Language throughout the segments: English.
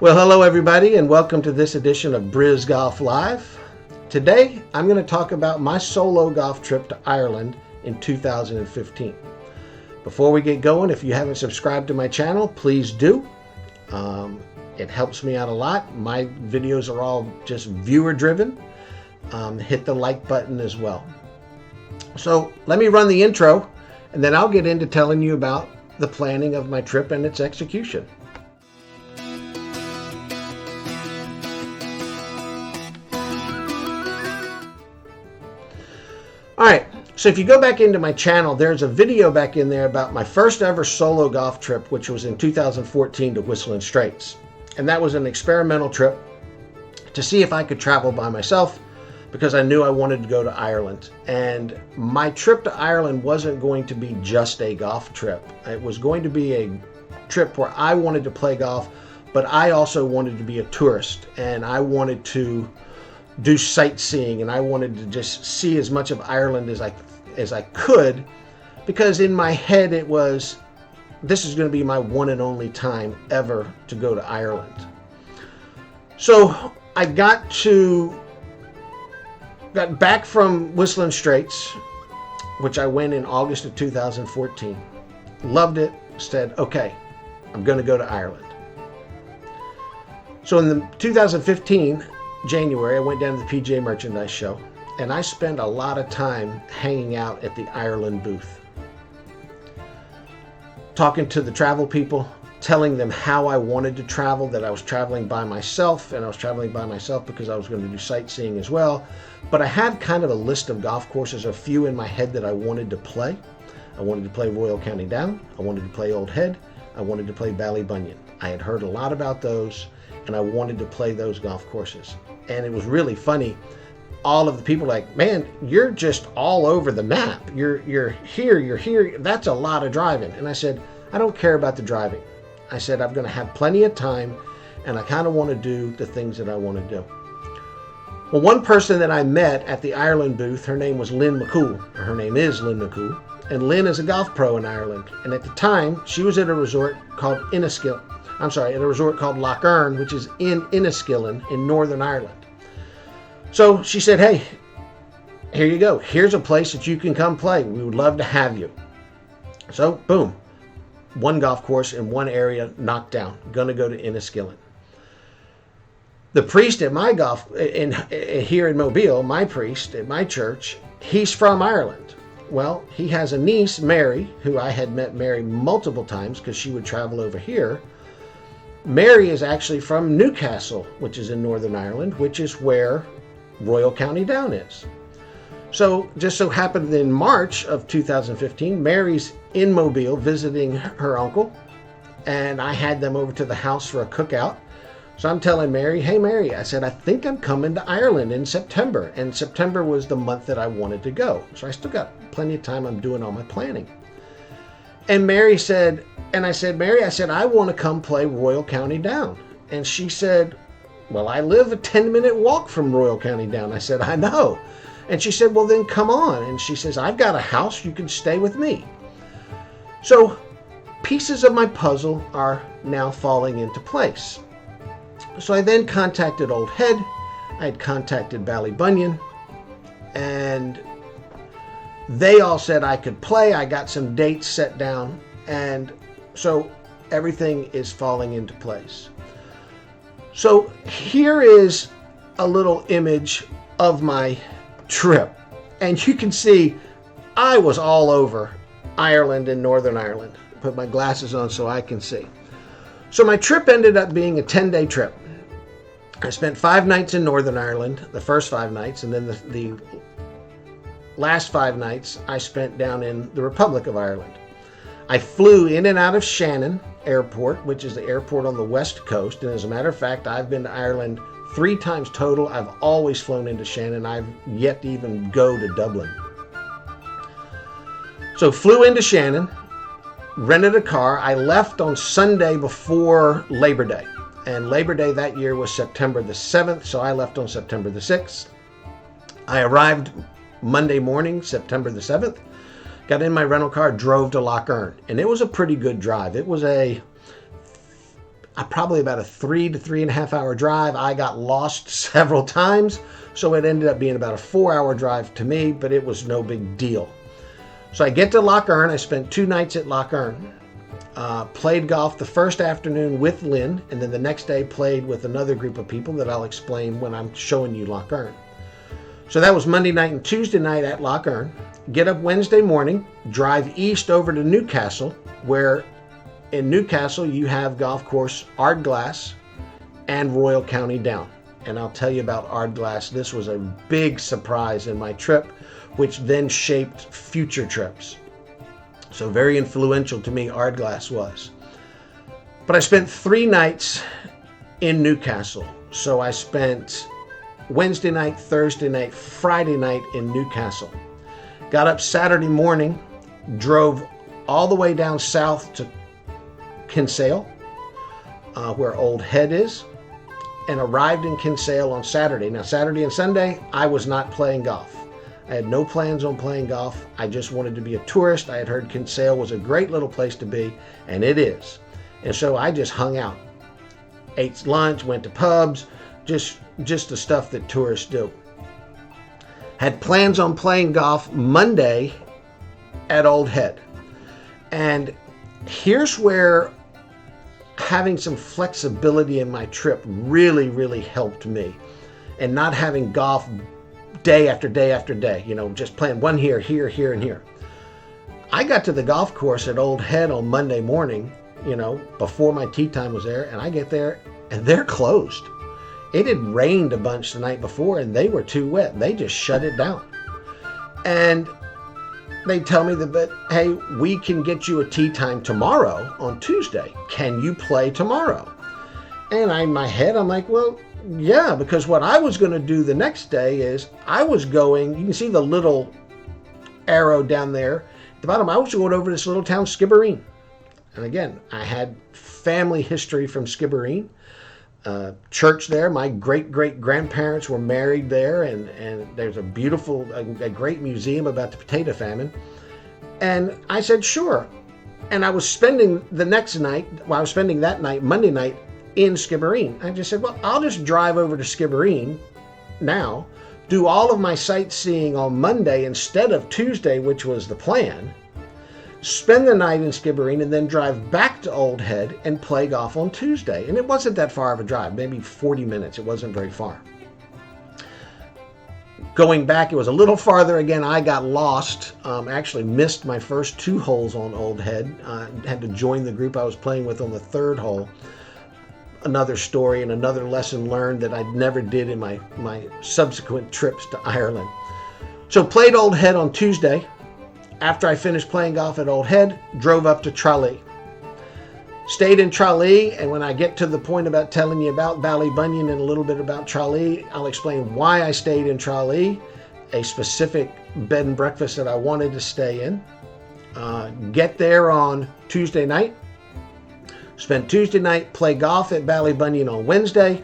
Well, hello everybody, and welcome to this edition of Briz Golf Live. Today, I'm going to talk about my solo golf trip to Ireland in 2015. Before we get going, if you haven't subscribed to my channel, please do. It helps me out a lot. My videos are all just viewer driven. Hit the like button as well. So let me run the intro, and then I'll get into telling you about the planning of my trip and its execution. Alright, so if you go back into my channel, there's a video back in there about my first ever solo golf trip, which was in 2014 to Whistling Straits. And that was an experimental trip to see if I could travel by myself, because I knew I wanted to go to Ireland. And my trip to Ireland wasn't going to be just a golf trip. It was going to be a trip where I wanted to play golf, but I also wanted to be a tourist, and I wanted to do sightseeing, and I wanted to just see as much of Ireland as I could, because in my head it was, this is going to be my one and only time ever to go to Ireland. So I got back from Whistling Straits, which I went in August of 2014. Loved it. Said, okay, I'm going to go to Ireland. So in the 2015 January, I went down to the PGA Merchandise Show, and I spent a lot of time hanging out at the Ireland booth, talking to the travel people, telling them how I wanted to travel, that I was traveling by myself, and I was traveling by myself because I was going to do sightseeing as well. But I had kind of a list of golf courses, a few in my head that I wanted to play. I wanted to play Royal County Down, I wanted to play Old Head, I wanted to play Ballybunion. I had heard a lot about those, and I wanted to play those golf courses. And it was really funny. All of the people were like, man, you're just all over the map. You're here. That's a lot of driving. And I said, I don't care about the driving. I said, I'm going to have plenty of time, and I kind of want to do the things that I want to do. Well, one person that I met at the Ireland booth, her name was Lynn McCool, or her name is Lynn McCool, and Lynn is a golf pro in Ireland. And at the time, she was at a resort called at a resort called Lough Erne, which is in Enniskillen in Northern Ireland. So she said, hey, here you go. Here's a place that you can come play. We would love to have you. So, boom. One golf course in one area knocked down. Going to go to Enniskillen. The priest at my here in Mobile, my priest at my church, he's from Ireland. Well, he has a niece, Mary, who I had met Mary multiple times because she would travel over here. Mary is actually from Newcastle, which is in Northern Ireland, which is where Royal County Down is. So just so happened in March of 2015, Mary's in Mobile visiting her uncle, and I had them over to the house for a cookout. So I'm telling Mary, hey Mary, I said, I think I'm coming to Ireland in September. And September was the month that I wanted to go. So I still got plenty of time. I'm doing all my planning. And Mary said, Mary, I want to come play Royal County Down. And she said, well, I live a 10-minute walk from Royal County Down. I said, I know. And she said, well, then come on. And she says, I've got a house. You can stay with me. So pieces of my puzzle are now falling into place. So I then contacted Old Head. I had contacted Ballybunion, and they all said I could play. I got some dates set down, and so everything is falling into place. So here is a little image of my trip, and you can see I was all over Ireland and Northern Ireland. Put my glasses on so I can see. So my trip ended up being a 10-day trip. I spent 5 nights in Northern Ireland, the first 5 nights, and then the last 5 nights I spent down in the Republic of Ireland. I flew in and out of Shannon Airport, which is the airport on the west coast, and as a matter of fact, I've been to Ireland 3 times total. I've always flown into Shannon. I've yet to even go to Dublin. So flew into Shannon, rented a car. I left on Sunday before Labor Day. And Labor Day that year was September the 7th, so I left on September the 6th. I arrived Monday morning, September the 7th, got in my rental car, drove to Lough Erne, and it was a pretty good drive. It was probably about a 3 to 3.5 hour drive. I got lost several times, so it ended up being about a 4-hour drive to me, but it was no big deal. So I get to Lough Erne. I spent 2 nights at Lough Erne. Played golf the first afternoon with Lynn, and then the next day played with another group of people that I'll explain when I'm showing you Lough Erne. So that was Monday night and Tuesday night at Lough Erne. Get up Wednesday morning, drive east over to Newcastle, where in Newcastle you have golf course Ardglass and Royal County Down. And I'll tell you about Ardglass. This was a big surprise in my trip, which then shaped future trips. So very influential to me, Ardglass was. But I spent 3 nights in Newcastle. So I spent Wednesday night, Thursday night, Friday night in Newcastle. Got up Saturday morning, drove all the way down south to Kinsale, where Old Head is, and arrived in Kinsale on Saturday. Now, Saturday and Sunday, I was not playing golf. I had no plans on playing golf. I just wanted to be a tourist. I had heard Kinsale was a great little place to be, and it is. And so I just hung out, ate lunch, went to pubs, just the stuff that tourists do. Had plans on playing golf Monday at Old Head. And here's where having some flexibility in my trip really, really helped me. And not having golf day after day after day, just playing one here, and here. I got to the golf course at Old Head on Monday morning, before my tee time was there, and I get there and they're closed. It had rained a bunch the night before and they were too wet. They just shut it down. And they tell me that, hey, we can get you a tee time tomorrow on Tuesday. Can you play tomorrow? And in my head, I'm like, well, yeah, because what I was going to do the next day is I was going, you can see the little arrow down there at the bottom. I was going over this little town, Skibbereen. And again, I had family history from Skibbereen. Church there. My great-great-grandparents were married there, and there's a beautiful, a great museum about the potato famine. And I said, sure. And I was spending that night, Monday night, in Skibbereen. I just said, well, I'll just drive over to Skibbereen now, do all of my sightseeing on Monday instead of Tuesday, which was the plan, spend the night in Skibbereen, and then drive back to Old Head and play golf on Tuesday. And it wasn't that far of a drive, maybe 40 minutes. It wasn't very far. Going back, it was a little farther. Again, I got lost. Actually missed my first 2 holes on Old Head. Had to join the group I was playing with on the 3rd hole. Another story and another lesson learned that I never did in my subsequent trips to Ireland. So played Old Head on Tuesday. After I finished playing golf at Old Head, drove up to Tralee. Stayed in Tralee, and when I get to the point about telling you about Ballybunion and a little bit about Tralee, I'll explain why I stayed in Tralee, a specific bed and breakfast that I wanted to stay in. Get there on Tuesday night. Spend Tuesday night, play golf at Ballybunion on Wednesday.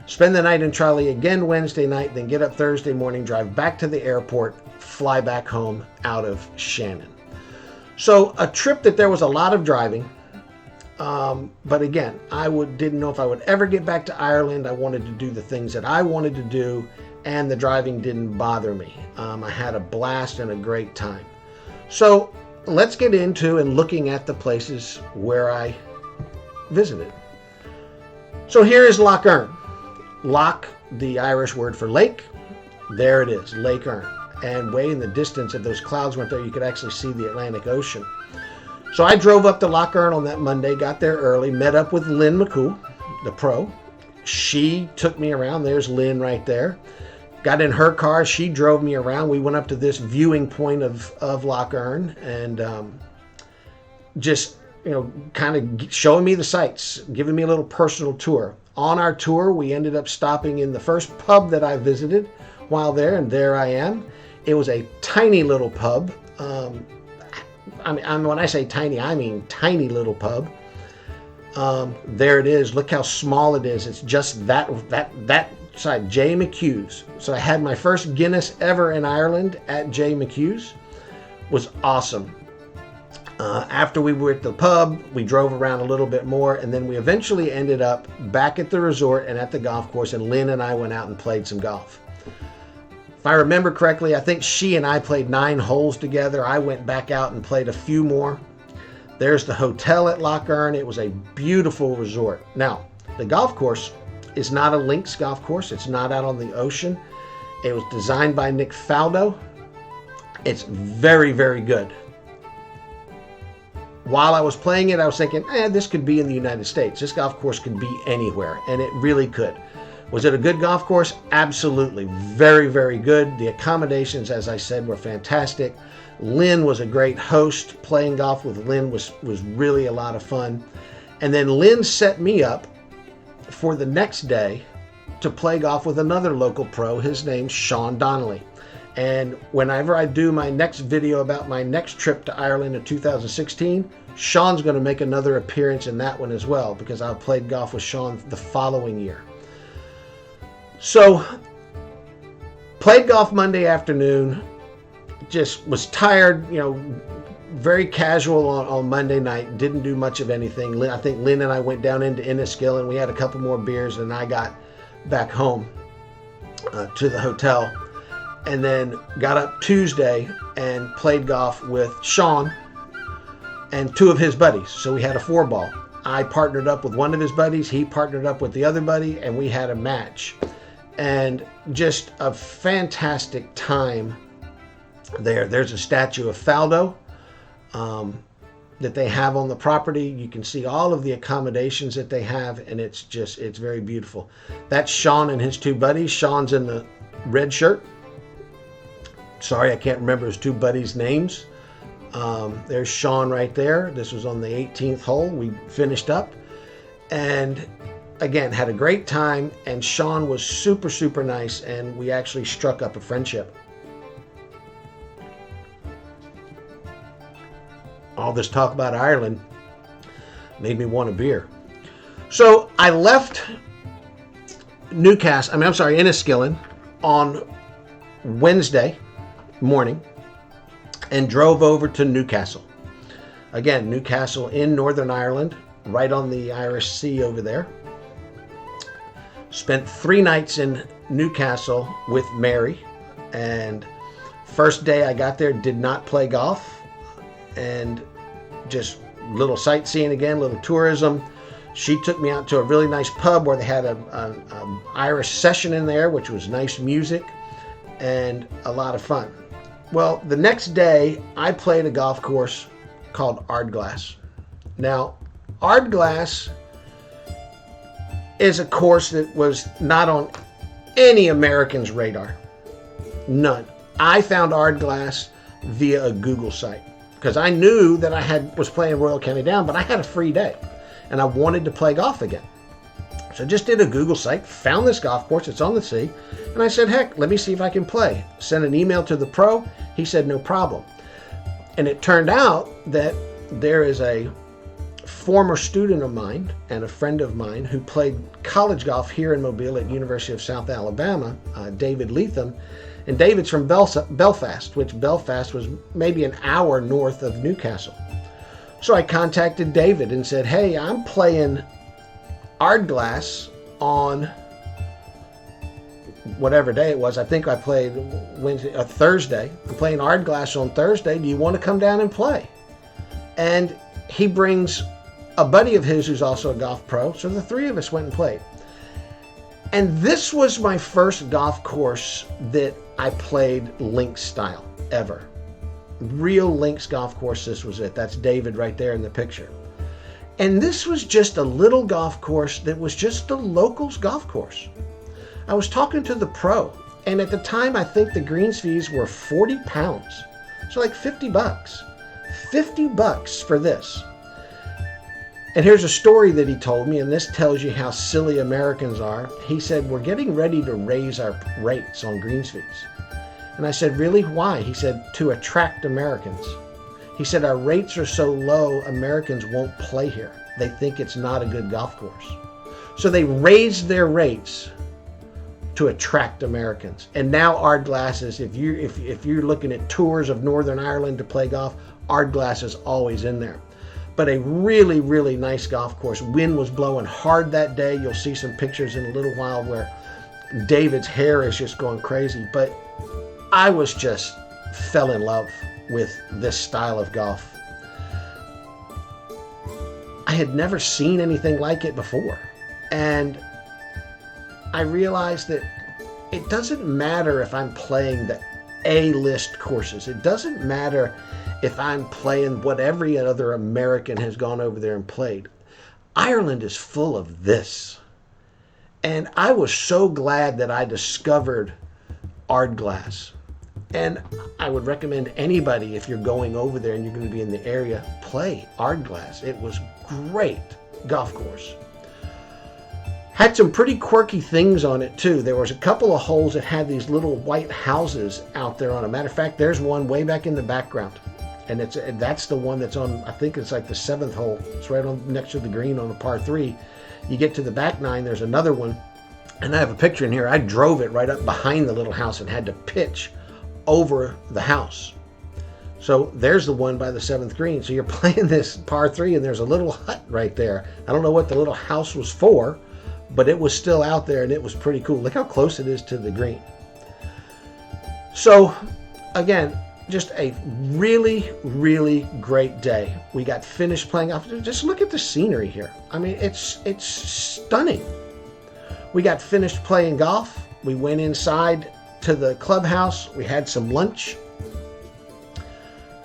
Spend the night in Tralee again Wednesday night, then get up Thursday morning, drive back to the airport, fly back home out of Shannon. So a trip that there was a lot of driving. But again, didn't know if I would ever get back to Ireland. I wanted to do the things that I wanted to do, and the driving didn't bother me. I had a blast and a great time. So let's get into and looking at the places where I visited. So here is Lough Erne. Lough, the Irish word for lake. There it is, Lough Erne. And way in the distance, if those clouds weren't there, you could actually see the Atlantic Ocean. So I drove up to Lough Erne on that Monday, got there early, met up with Lynn McCool, the pro. She took me around. There's Lynn right there. Got in her car. She drove me around. We went up to this viewing point of Lough Erne and just, kind of showing me the sights, giving me a little personal tour. On our tour, we ended up stopping in the first pub that I visited while there, and there I am. It was a tiny little pub. When I say tiny, I mean tiny little pub. There it is. Look how small it is. It's just that side, J. McHugh's. So I had my first Guinness ever in Ireland at J. McHugh's. Was awesome. After we were at the pub, we drove around a little bit more, and then we eventually ended up back at the resort and at the golf course, and Lynn and I went out and played some golf. If I remember correctly, I think she and I played 9 holes together. I went back out and played a few more. There's the hotel at Lough Erne. It was a beautiful resort. Now, the golf course is not a links golf course. It's not out on the ocean. It was designed by Nick Faldo. It's very, very good. While I was playing it, I was thinking, this could be in the United States. This golf course could be anywhere, and it really could. Was it a good golf course? Absolutely. Very, very good. The accommodations, as I said, were fantastic. Lynn was a great host. Playing golf with Lynn was really a lot of fun. And then Lynn set me up for the next day to play golf with another local pro. His name's Sean Donnelly. And whenever I do my next video about my next trip to Ireland in 2016, Sean's going to make another appearance in that one as well, because I played golf with Sean the following year. So, played golf Monday afternoon, just was tired, very casual on Monday night, didn't do much of anything. I think Lynn and I went down into Enniskillen, and we had a couple more beers, and I got back home to the hotel. And then got up Tuesday and played golf with Sean and 2 of his buddies. So we had a 4-ball. I partnered up with one of his buddies. He partnered up with the other buddy, and we had a match. And just a fantastic time there. There's a statue of Faldo that they have on the property. You can see all of the accommodations that they have, and it's very beautiful. That's Sean and his 2 buddies. Sean's in the red shirt. Sorry, I can't remember his 2 buddies' names. There's Sean right there. This was on the 18th hole. We finished up and again had a great time, and Sean was super, super nice, and we actually struck up a friendship. All this talk about Ireland made me want a beer. So I left Enniskillen on Wednesday morning and drove over to Newcastle. Again, Newcastle in Northern Ireland, right on the Irish Sea over there. Spent 3 nights in Newcastle with Mary, and first day I got there, did not play golf, and just little sightseeing again, little tourism. She took me out to a really nice pub where they had an Irish session in there, which was nice music and a lot of fun. Well, the next day, I played a golf course called Ardglass. Now, Artglass is a course that was not on any American's radar. None. I found Ardglass via a Google site because I knew that I was playing Royal County Down, but I had a free day and I wanted to play golf again. So I just did a Google site, found this golf course, it's on the sea, and I said, heck, let me see if I can play. Sent an email to the pro, he said no problem. And it turned out that there is a former student of mine and a friend of mine who played college golf here in Mobile at University of South Alabama, David Leatham, and David's from Belfast, which Belfast was maybe an hour north of Newcastle. So I contacted David and said, hey, I'm playing Ardglass on whatever day it was. I think I played Thursday. I'm playing Ardglass on Thursday. Do you want to come down and play? And he brings a buddy of his who's also a golf pro. So the 3 of us went and played. And this was my first golf course that I played links style ever. Real links golf course, this was it. That's David right there in the picture. And this was just a little golf course that was just the locals golf course. I was talking to the pro, and at the time I think the greens fees were 40 pounds. So like $50. $50 for this. And here's a story that he told me, and this tells you how silly Americans are. He said, we're getting ready to raise our rates on greens fees. And I said, really? Why? He said, to attract Americans. He said, our rates are so low, Americans won't play here. They think it's not a good golf course. So they raised their rates to attract Americans. And now Ardglass is, if you're looking at tours of Northern Ireland to play golf, Ardglass is always in there. But a really, really nice golf course. Wind was blowing hard that day. You'll see some pictures in a little while where David's hair is just going crazy. But I was just fell in love with this style of golf. I had never seen anything like it before. And I realized that it doesn't matter if I'm playing the A-list courses. It doesn't matter if I'm playing what every other American has gone over there and played. Ireland is full of this. And I was so glad that I discovered Ardglass. And I would recommend anybody, if you're going over there and you're going to be in the area, play Ardglass. It was great golf course. Had some pretty quirky things on it too. There was a couple of holes that had these little white houses out there on it. Matter of fact, there's one way back in the background. And that's the one that's on, I think it's like the 7th hole. It's right on next to the green on a par 3. You get to the back 9, there's another one. And I have a picture in here. I drove it right up behind the little house and had to pitch over the house. So there's the one by the 7th green. So you're playing this par 3 and there's a little hut right there. I don't know what the little house was for, but it was still out there and it was pretty cool. Look how close it is to the green. So again, just a really, really great day. We got finished playing off. Just look at the scenery here. I mean, it's stunning. We got finished playing golf. We went inside to the clubhouse. We had some lunch.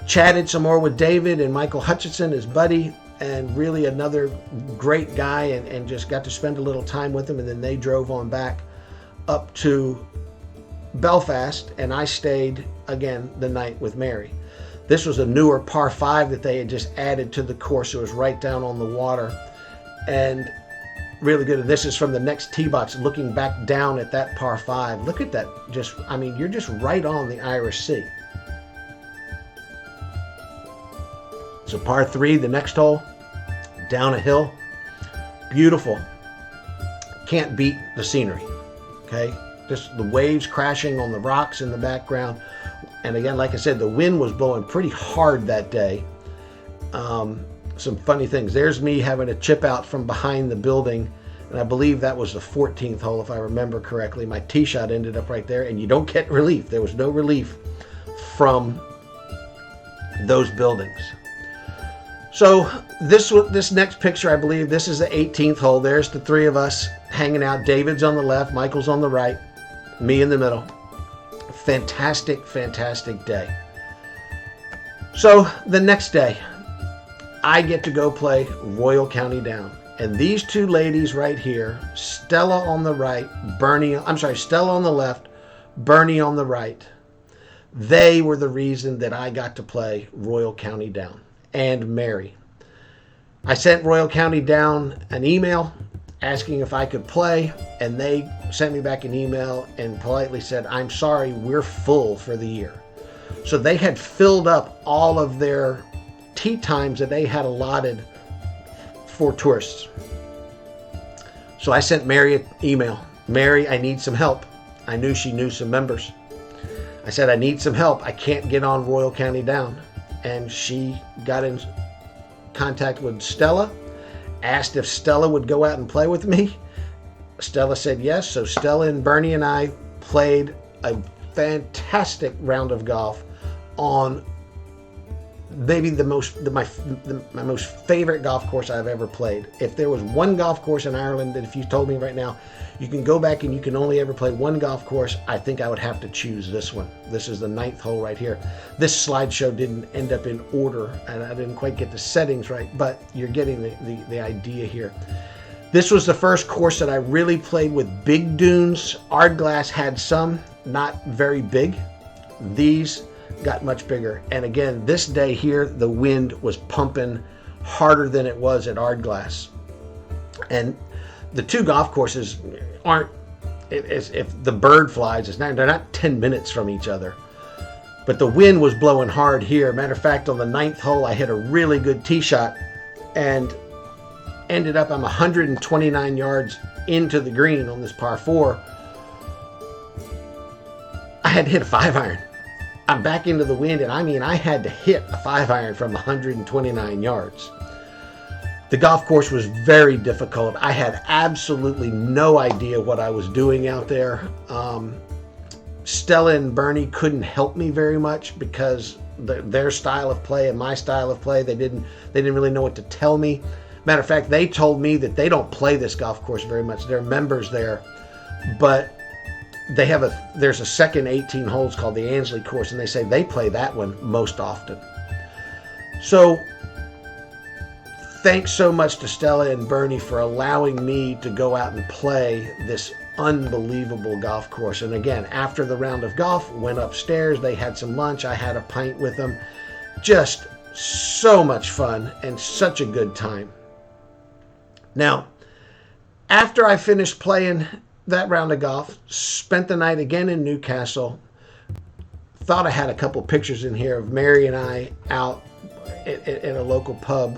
Chatted some more with David and Michael Hutchinson, his buddy, and really another great guy, and just got to spend a little time with him. And then they drove on back up to Belfast, and I stayed again the night with Mary. This was a newer par 5 that they had just added to the course. It was right down on the water and really good. And this is from the next tee box looking back down at that par 5. Look at that. Just, I mean, you're just right on the Irish Sea. So par 3, the next hole, down a hill. Beautiful. Can't beat the scenery. Okay? Just the waves crashing on the rocks in the background. And again, like I said, the wind was blowing pretty hard that day. Some funny things. There's me having a chip out from behind the building. And I believe that was the 14th hole, if I remember correctly. My tee shot ended up right there. And you don't get relief. There was no relief from those buildings. So this next picture, I believe this is the 18th hole. There's the 3 of us hanging out. David's on the left, Michael's on the right, me in the middle. Fantastic, fantastic day. So the next day, I get to go play Royal County Down. And these 2 ladies right here, Stella on the right, Stella on the left, Bernie on the right, they were the reason that I got to play Royal County Down. And Mary. I sent Royal County Down an email asking if I could play, and they sent me back an email and politely said, "I'm sorry, we're full for the year." So they had filled up all of their tee times that they had allotted for tourists. So I sent Mary an email. "Mary, I need some help." I knew she knew some members. I said, "I need some help. I can't get on Royal County Down." And she got in contact with Stella, asked if Stella would go out and play with me. Stella said yes. So Stella and Bernie and I played a fantastic round of golf on maybe my most favorite golf course I've ever played. If there was one golf course in Ireland that if you told me right now, you can go back and you can only ever play one golf course, I think I would have to choose this one. This is the 9th hole right here. This slideshow didn't end up in order, and I didn't quite get the settings right, but you're getting the idea here. This was the first course that I really played with big dunes. Ardglass had some, not very big. These got much bigger. And again, this day here, the wind was pumping harder than it was at Ardglass. And the 2 golf courses aren't, if the bird flies, they're not 10 minutes from each other. But the wind was blowing hard here. Matter of fact, on the 9th hole, I hit a really good tee shot and ended up, I'm 129 yards into the green on this par 4. I had to hit a 5-iron. I'm back into the wind, and I mean, I had to hit a 5-iron from 129 yards. The golf course was very difficult. I had absolutely no idea what I was doing out there. Stella and Bernie couldn't help me very much because their style of play and my style of play, they didn't really know what to tell me. Matter of fact, they told me that they don't play this golf course very much. They're members there, but there's a second 18 holes called the Ansley course, and they say they play that one most often. So thanks so much to Stella and Bernie for allowing me to go out and play this unbelievable golf course. And again, after the round of golf, went upstairs. They had some lunch. I had a pint with them. Just so much fun and such a good time. Now, after I finished playing that round of golf, spent the night again in Newcastle. Thought I had a couple pictures in here of Mary and I out in a local pub.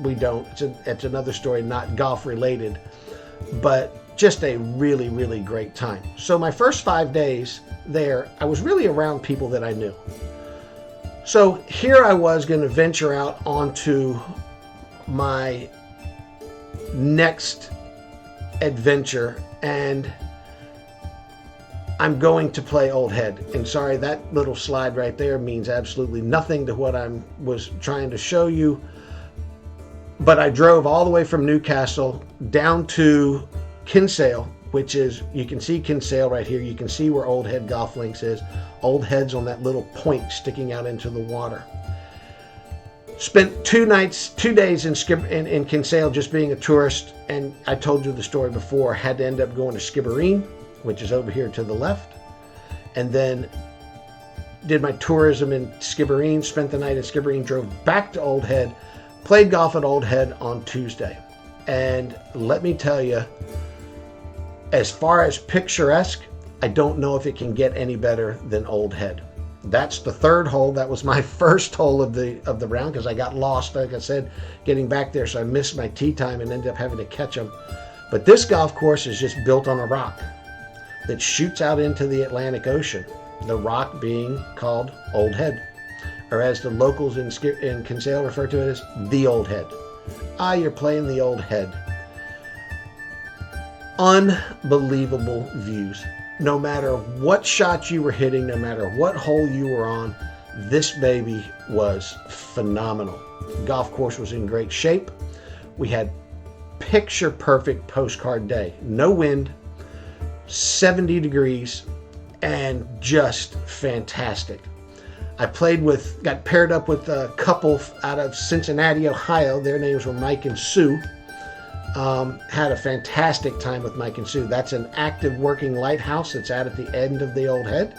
We don't. It's another story, not golf related, but just a really, really great time. So my first 5 days there, I was really around people that I knew. So here I was going to venture out onto my next adventure, and I'm going to play Old Head. And sorry, that little slide right there means absolutely nothing to what I was trying to show you. But I drove all the way from Newcastle down to Kinsale, which is, you can see Kinsale right here. You can see where Old Head Golf Links is. Old Head's on that little point sticking out into the water. Spent 2 days in Kinsale just being a tourist, and I told you the story before. Had to end up going to Skibbereen, which is over here to the left, and then did my tourism in Skibbereen, spent the night in Skibbereen, drove back to Old Head, played golf at Old Head on Tuesday. And let me tell you, as far as picturesque, I don't know if it can get any better than Old Head. That's the third hole. That was my first hole of the round because I got lost, like I said, getting back there, so I missed my tee time and ended up having to catch them. But this golf course is just built on a rock that shoots out into the Atlantic Ocean, the rock being called Old Head, or as the locals in Kinsale refer to it as the Old Head. You're playing the Old Head. Unbelievable views. No matter what shot you were hitting, no matter what hole you were on, this baby was phenomenal. The golf course was in great shape. We had picture perfect postcard day. No wind, 70 degrees, and just fantastic. I got paired up with a couple out of Cincinnati, Ohio. Their names were Mike and Sue. Had a fantastic time with Mike and Sue. That's an active working lighthouse that's out at the end of the Old Head.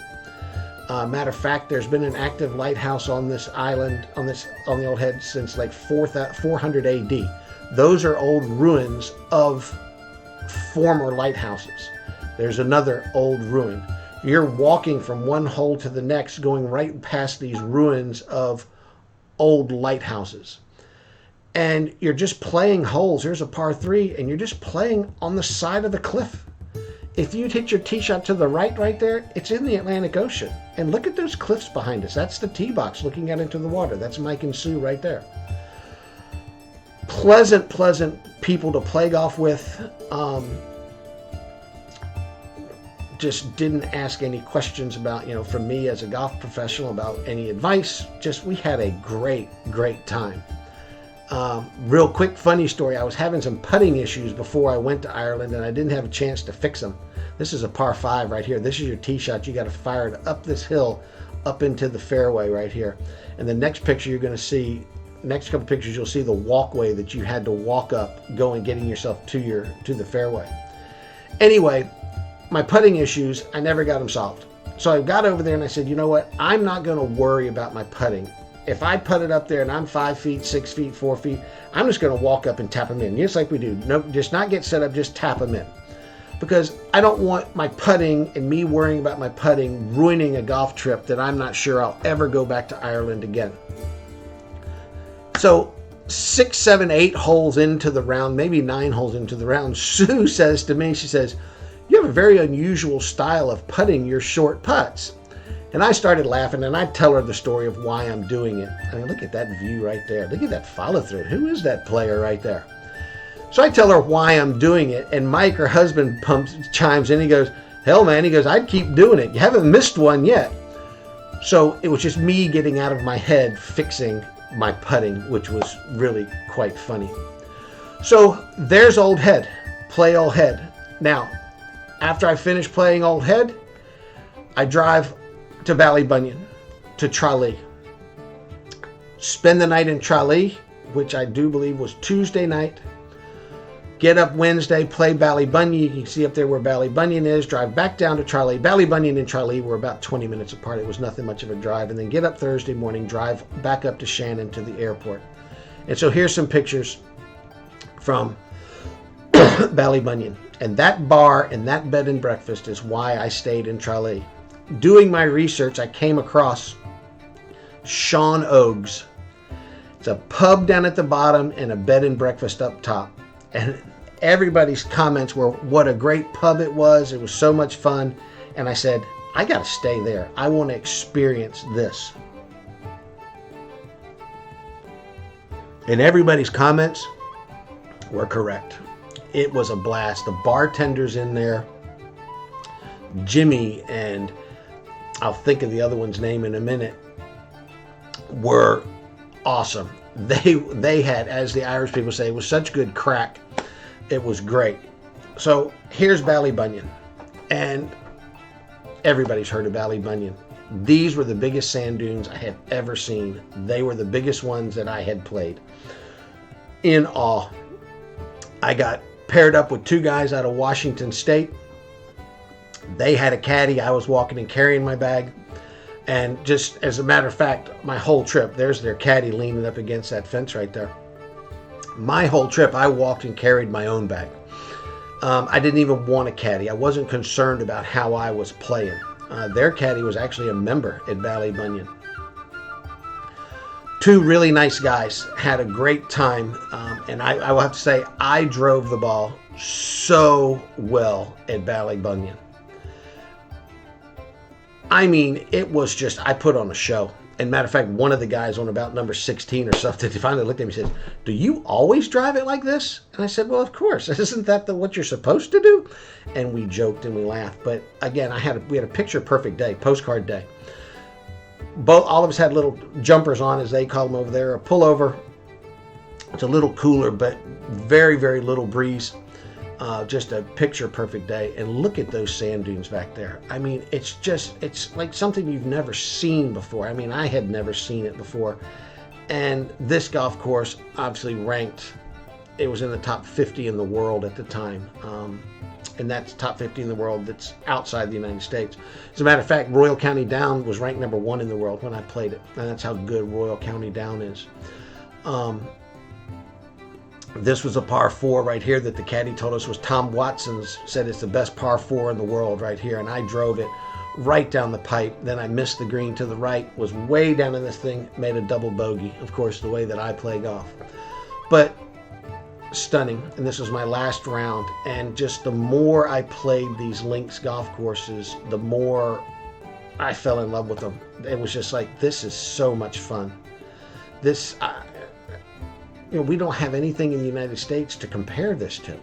Matter of fact, there's been an active lighthouse on this island, on the Old Head, since like 400 AD. Those are old ruins of former lighthouses. There's another old ruin. You're walking from one hole to the next, going right past these ruins of old lighthouses. And you're just playing holes. There's a par 3, and you're just playing on the side of the cliff. If you'd hit your tee shot to the right there, it's in the Atlantic Ocean. And look at those cliffs behind us. That's the tee box looking out into the water. That's Mike and Sue right there. Pleasant people to play golf with. Just didn't ask any questions about, from me as a golf professional about any advice. Just, we had a great time. Real quick funny story. I was having some putting issues before I went to Ireland, and I didn't have a chance to fix them. This is a par 5 right here. This is your tee shot. You got to fire it up this hill, up into the fairway right here. And the next picture you're going to see, next couple pictures, you'll see the walkway that you had to walk up, getting yourself to the fairway. Anyway, my putting issues, I never got them solved. So I got over there and I said, you know what? I'm not going to worry about my putting. If I put it up there and I'm 5 feet, 6 feet, 4 feet, I'm just going to walk up and tap them in, just like we do. No, just not get set up, just tap them in. Because I don't want my putting and me worrying about my putting ruining a golf trip that I'm not sure I'll ever go back to Ireland again. So 6, 7, 8 holes into the round, maybe 9 holes into the round, Sue says to me, she says, "You have a very unusual style of putting your short putts." And I started laughing, and I tell her the story of why I'm doing it. I mean, look at that view right there. Look at that follow through. Who is that player right there? So I tell her why I'm doing it, and Mike, her husband, chimes in. He goes, hell, man, he goes, I'd keep doing it. You haven't missed one yet. So it was just me getting out of my head, fixing my putting, which was really quite funny. So there's Old Head. Play Old Head. Now, after I finish playing Old Head, I drive to Ballybunion, to Tralee. Spend the night in Tralee, which I do believe was Tuesday night. Get up Wednesday, play Ballybunion. You can see up there where Ballybunion is. Drive back down to Tralee. Ballybunion and Tralee were about 20 minutes apart. It was nothing much of a drive. And then get up Thursday morning, drive back up to Shannon to the airport. And so here's some pictures from Ballybunion. And that bar and that bed and breakfast is why I stayed in Tralee. Doing my research, I came across Sean Ogues. It's a pub down at the bottom and a bed and breakfast up top. And everybody's comments were what a great pub it was. It was so much fun. And I said, I got to stay there. I want to experience this. And everybody's comments were correct. It was a blast. The bartenders in there, Jimmy, and I'll think of the other one's name in a minute, were awesome. They had, as the Irish people say, it was such good crack. It was great. So here's Ballybunion. And everybody's heard of Ballybunion. These were the biggest sand dunes I had ever seen. They were the biggest ones that I had played. In awe. I got paired up with two guys out of Washington State. They had a caddy. I was walking and carrying my bag. And just as a matter of fact, my whole trip, there's their caddy leaning up against that fence right there. My whole trip, I walked and carried my own bag. I didn't even want a caddy. I wasn't concerned about how I was playing. Their caddy was actually a member at Ballybunion. Two really nice guys, had a great time. And I will have to say, I drove the ball so well at Ballybunion. I mean, it was just, I put on a show. And matter of fact, one of the guys on about number 16 or something, he finally looked at me and said, do you always drive it like this? And I said, well, of course. Isn't that what you're supposed to do? And we joked and we laughed. But again, we had a picture perfect day, postcard day. All of us had little jumpers on, as they call them over there, a pullover. It's a little cooler, but very, very little breeze. Just a picture perfect day. And look at those sand dunes back there. I mean, it's like something you've never seen before. I mean, I had never seen it before. And this golf course obviously ranked, it was in the top 50 in the world at the time. And that's top 50 in the world that's outside the United States. As a matter of fact, Royal County Down was ranked number 1 in the world when I played it. And that's how good Royal County Down is. This was a par 4 right here that the caddy told us was Tom Watson's, said it's the best par 4 in the world right here. And I drove it right down the pipe. Then I missed the green to the right, was way down in this thing, made a double bogey, of course, the way that I play golf. But stunning. And this was my last round. And just the more I played these links golf courses, the more I fell in love with them. It was just like, this is so much fun. We don't have anything in the United States to compare this to.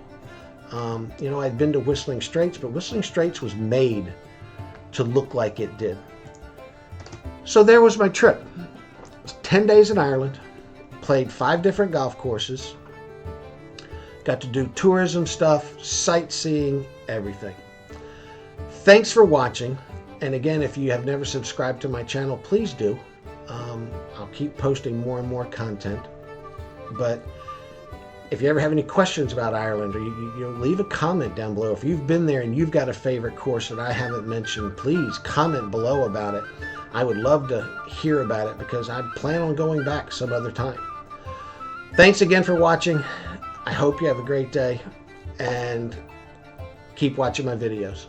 I'd been to Whistling Straits, but Whistling Straits was made to look like it did. So there was my trip. 10 days in Ireland, played 5 different golf courses, got to do tourism stuff, sightseeing, everything. Thanks for watching. And again, if you have never subscribed to my channel, please do. I'll keep posting more and more content. But if you ever have any questions about Ireland, or you leave a comment down below. If you've been there and you've got a favorite course that I haven't mentioned, please comment below about it. I would love to hear about it because I plan on going back some other time. Thanks again for watching. I hope you have a great day and keep watching my videos.